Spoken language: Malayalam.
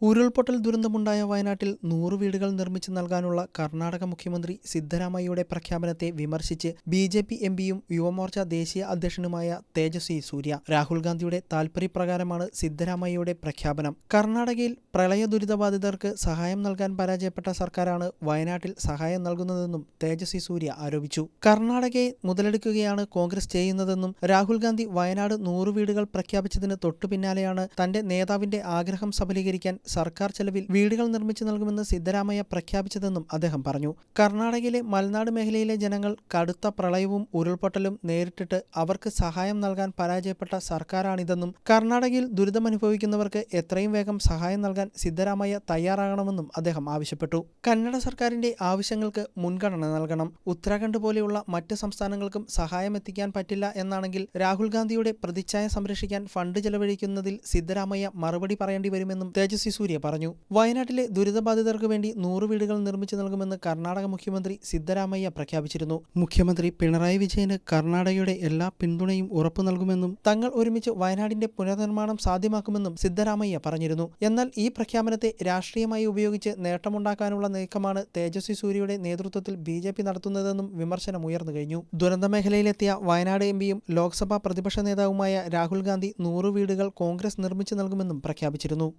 ഉരുൾപൊട്ടൽ ദുരന്തമുണ്ടായ വയനാട്ടിൽ 100 വീടുകൾ നിർമ്മിച്ചു നൽകാനുള്ള കർണാടക മുഖ്യമന്ത്രി സിദ്ധരാമയ്യയുടെ പ്രഖ്യാപനത്തെ വിമർശിച്ച് ബി.ജെ.പി. എം.പിയും യുവമോർച്ച ദേശീയ അധ്യക്ഷനുമായ തേജസ്വി സൂര്യ. രാഹുൽ ഗാന്ധിയുടെ താൽപര്യപ്രകാരമാണ് സിദ്ധരാമയ്യയുടെ പ്രഖ്യാപനം. കർണാടകയിൽ പ്രളയ ദുരിതബാധിതർക്ക് സഹായം നൽകാൻ പരാജയപ്പെട്ട സർക്കാരാണ് വയനാട്ടിൽ സഹായം നൽകുന്നതെന്നും തേജസ്വി സൂര്യ ആരോപിച്ചു. കർണാടകയെ മുതലെടുക്കുകയാണ് കോൺഗ്രസ് ചെയ്യുന്നതെന്നും രാഹുൽ ഗാന്ധി വയനാട് 100 വീടുകൾ പ്രഖ്യാപിച്ചതിന് തൊട്ടുപിന്നാലെയാണ് തന്റെ നേതാവിന്റെ ആഗ്രഹം സഫലീകരിക്കാൻ സർക്കാർ ചെലവിൽ വീടുകൾ നിർമ്മിച്ചു നൽകുമെന്ന് സിദ്ധരാമയ്യ പ്രഖ്യാപിച്ചതെന്നും അദ്ദേഹം പറഞ്ഞു. കർണാടകയിലെ മലനാട് മേഖലയിലെ ജനങ്ങൾ കടുത്ത പ്രളയവും ഉരുൾപൊട്ടലും നേരിട്ടിട്ട് അവർക്ക് സഹായം നൽകാൻ പരാജയപ്പെട്ട സർക്കാരാണിതെന്നും കർണാടകയിൽ ദുരിതമനുഭവിക്കുന്നവർക്ക് എത്രയും വേഗം സഹായം നൽകാൻ സിദ്ധരാമയ്യ തയ്യാറാകണമെന്നും അദ്ദേഹം ആവശ്യപ്പെട്ടു. കന്നഡ സർക്കാരിന്റെ ആവശ്യങ്ങൾക്ക് മുൻഗണന നൽകണം. ഉത്തരാഖണ്ഡ് പോലെയുള്ള മറ്റ് സംസ്ഥാനങ്ങൾക്കും സഹായം എത്തിക്കാൻ പറ്റില്ല എന്നാണെങ്കിൽ രാഹുൽ ഗാന്ധിയുടെ പ്രതിച്ഛായ സംരക്ഷിക്കാൻ ഫണ്ട് ചെലവഴിക്കുന്നതിൽ സിദ്ധരാമയ്യ മറുപടി പറയേണ്ടി വരുമെന്നും തേജസ്വി സൂര്യ പറഞ്ഞു. വയനാട്ടിലെ ദുരിതബാധിതർക്ക് വേണ്ടി 100 വീടുകൾ നിർമ്മിച്ചു നൽകുമെന്ന് കർണാടക മുഖ്യമന്ത്രി സിദ്ധരാമയ്യ പ്രഖ്യാപിച്ചിരുന്നു. മുഖ്യമന്ത്രി പിണറായി വിജയന് കർണാടകയുടെ എല്ലാ പിന്തുണയും ഉറപ്പു നൽകുമെന്നും തങ്ങൾ ഒരുമിച്ച് വയനാടിന്റെ പുനർനിർമ്മാണം സാധ്യമാക്കുമെന്നും സിദ്ധരാമയ്യ പറഞ്ഞിരുന്നു. എന്നാൽ ഈ പ്രഖ്യാപനത്തെ രാഷ്ട്രീയമായി ഉപയോഗിച്ച് നേട്ടമുണ്ടാക്കാനുള്ള നീക്കമാണ് തേജസ്വി സൂര്യയുടെ നേതൃത്വത്തിൽ ബി.ജെ.പി. നടത്തുന്നതെന്നും വിമർശനം ഉയർന്നു കഴിഞ്ഞു. ദുരന്തമേഖലയിലെത്തിയ വയനാട് എം.പിയും ലോക്സഭാ പ്രതിപക്ഷ നേതാവുമായ രാഹുൽ ഗാന്ധി 100 വീടുകൾ കോൺഗ്രസ് നിർമ്മിച്ചു നൽകുമെന്നും പ്രഖ്യാപിച്ചിരുന്നു.